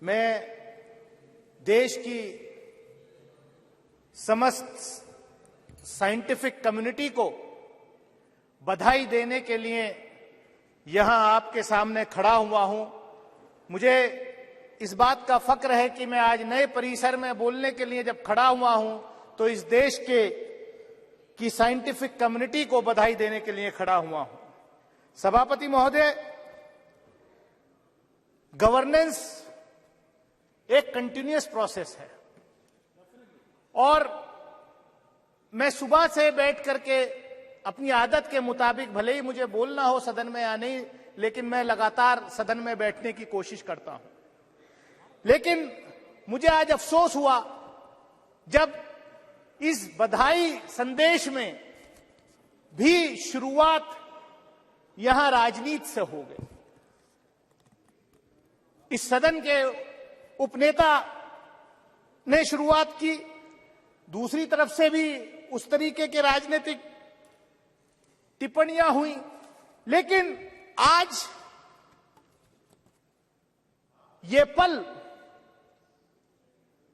मैं देश की समस्त साइंटिफिक कम्युनिटी को बधाई देने के लिए यहां आपके सामने खड़ा हुआ हूं। मुझे इस बात का फक्र है कि मैं आज नए परिसर में बोलने के लिए जब खड़ा हुआ हूं तो इस देश की साइंटिफिक कम्युनिटी को बधाई देने के लिए खड़ा हुआ हूं। सभापति महोदय, गवर्नेंस एक कंटिन्यूअस प्रोसेस है और मैं सुबह से बैठ करके अपनी आदत के मुताबिक, भले ही मुझे बोलना हो सदन में या नहीं, लेकिन मैं लगातार सदन में बैठने की कोशिश करता हूं। लेकिन मुझे आज अफसोस हुआ जब इस बधाई संदेश में भी शुरुआत यहां राजनीति से हो गई। इस सदन के उपनेता ने शुरुआत की, दूसरी तरफ से भी उस तरीके के राजनीतिक टिप्पणियां हुई, लेकिन आज ये पल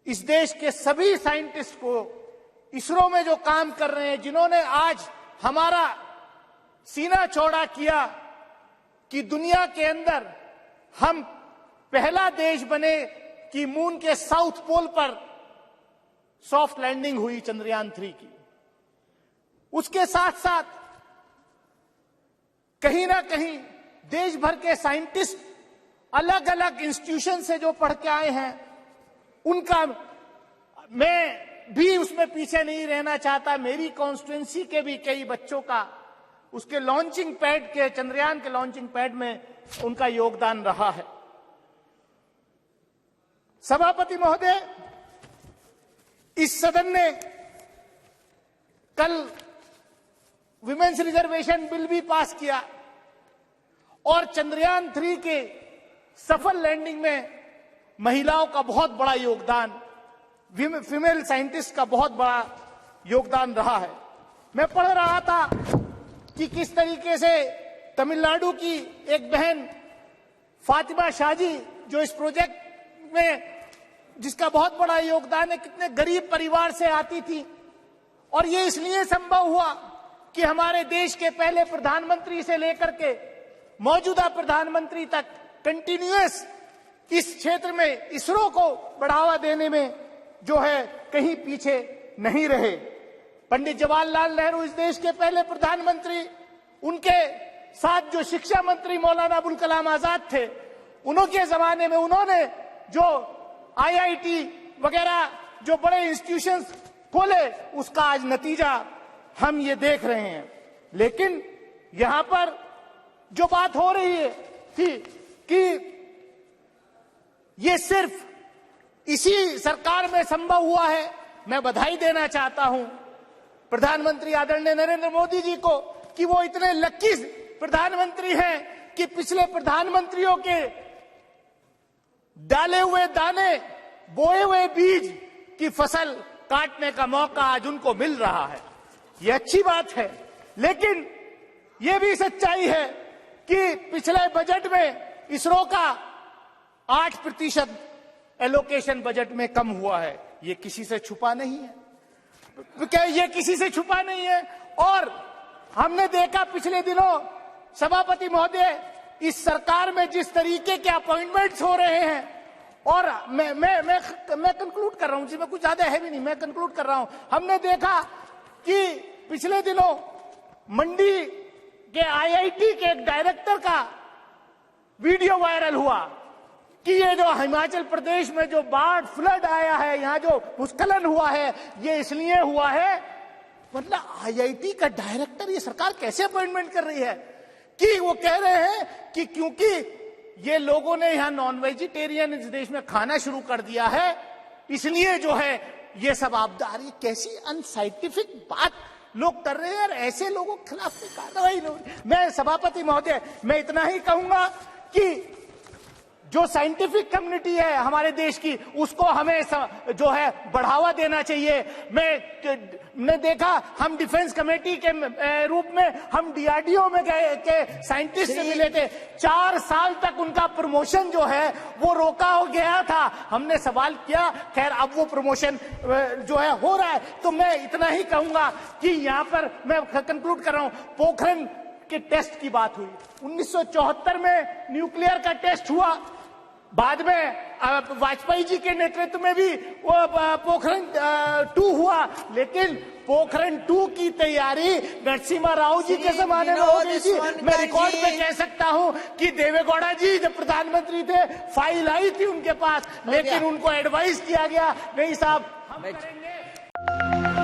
इस देश के सभी साइंटिस्ट को, इसरो में जो काम कर रहे हैं, जिन्होंने आज हमारा सीना चौड़ा किया कि दुनिया के अंदर हम पहला देश बने कि मून के साउथ पोल पर सॉफ्ट लैंडिंग हुई चंद्रयान 3 की। उसके साथ साथ कहीं ना कहीं देश भर के साइंटिस्ट अलग अलग इंस्टीट्यूशन से जो पढ़ के आए हैं, उनका मैं भी उसमें पीछे नहीं रहना चाहता। मेरी कॉन्स्टिट्यूएंसी के भी कई बच्चों का उसके लॉन्चिंग पैड के, चंद्रयान के लॉन्चिंग पैड में उनका योगदान रहा है। सभापति महोदय, इस सदन ने कल विमेन्स रिजर्वेशन बिल भी पास किया और चंद्रयान 3 के सफल लैंडिंग में महिलाओं का बहुत बड़ा योगदान, फीमेल साइंटिस्ट का बहुत बड़ा योगदान रहा है। मैं पढ़ रहा था कि किस तरीके से तमिलनाडु की एक बहन फातिमा शाहजी, जो इस प्रोजेक्ट में जिसका बहुत बड़ा योगदान है, कितने गरीब परिवार से आती थी और ये इसलिए संभव हुआ कि हमारे देश के पहले प्रधानमंत्री से लेकर के मौजूदा प्रधानमंत्री तक कंटिन्यूअस इस क्षेत्र में इसरो को बढ़ावा देने में जो है कहीं पीछे नहीं रहे। पंडित जवाहरलाल नेहरू इस देश के पहले प्रधानमंत्री, उनके साथ जो शिक्षा मंत्री मौलाना अबुल कलाम आजाद थे, उनके जमाने में उन्होंने जो आईआईटी वगैरह जो बड़े इंस्टीट्यूशंस खोले, उसका आज नतीजा हम ये देख रहे हैं। लेकिन यहां पर जो बात हो रही है थी कि ये सिर्फ इसी सरकार में संभव हुआ है। मैं बधाई देना चाहता हूं प्रधानमंत्री आदरणीय नरेंद्र मोदी जी को कि वो इतने लकी प्रधानमंत्री हैं कि पिछले प्रधानमंत्रियों के डाले हुए दाने, बोए हुए बीज की फसल काटने का मौका आज उनको मिल रहा है। ये अच्छी बात है, लेकिन ये भी सच्चाई है कि पिछले बजट में इसरो का 8% एलोकेशन बजट में कम हुआ है। ये किसी से छुपा नहीं है, क्या ये किसी से छुपा नहीं है। और हमने देखा पिछले दिनों, सभापति महोदय, इस सरकार में जिस तरीके के अपॉइंटमेंट्स हो रहे हैं, और मैं कंक्लूड कर रहा हूं, जिसमें कुछ ज्यादा है भी नहीं, मैं कंक्लूड कर रहा हूं। हमने देखा कि पिछले दिनों मंडी के आईआईटी के एक डायरेक्टर का वीडियो वायरल हुआ कि ये जो हिमाचल प्रदेश में जो बाढ़ फ्लड आया है, यहां जो भूस्खलन हुआ है, ये इसलिए हुआ है। मतलब आईआईटी का डायरेक्टर, ये सरकार कैसे अपॉइंटमेंट कर रही है कि वो कह रहे हैं कि क्योंकि ये लोगों ने यहां नॉन वेजिटेरियन इस देश में खाना शुरू कर दिया है, इसलिए जो है ये सब आपदा आ रही है। कैसी अनसाइंटिफिक बात लोग कर रहे हैं और ऐसे लोगों के खिलाफ कार्रवाई नहीं। मैं सभापति महोदय, मैं इतना ही कहूंगा कि जो साइंटिफिक कम्युनिटी है हमारे देश की, उसको हमें जो है बढ़ावा देना चाहिए। मैंने देखा, हम डिफेंस कमेटी के रूप में हम डीआरडीओ में गए के साइंटिस्ट से मिले थे। 4 साल तक उनका प्रमोशन जो है वो रोका हो गया था। हमने सवाल किया, खैर अब वो प्रमोशन जो है हो रहा है। तो मैं इतना ही कहूंगा कि यहाँ पर मैं कंक्लूड कर रहा हूं, पोखरण के टेस्ट की बात हुई। 1974 में न्यूक्लियर का टेस्ट हुआ, बाद में वाजपेयी जी के नेतृत्व में भी वो पोखरण 2 हुआ, लेकिन पोखरण 2 की तैयारी नरसिम्हा राव जी के जमाने में हो गई थी। मैं रिकॉर्ड पे कह सकता हूं कि देवेगौड़ा जी जब प्रधानमंत्री थे, फाइल आई थी उनके पास, लेकिन उनको एडवाइस किया गया, नहीं साहब हम करेंगे।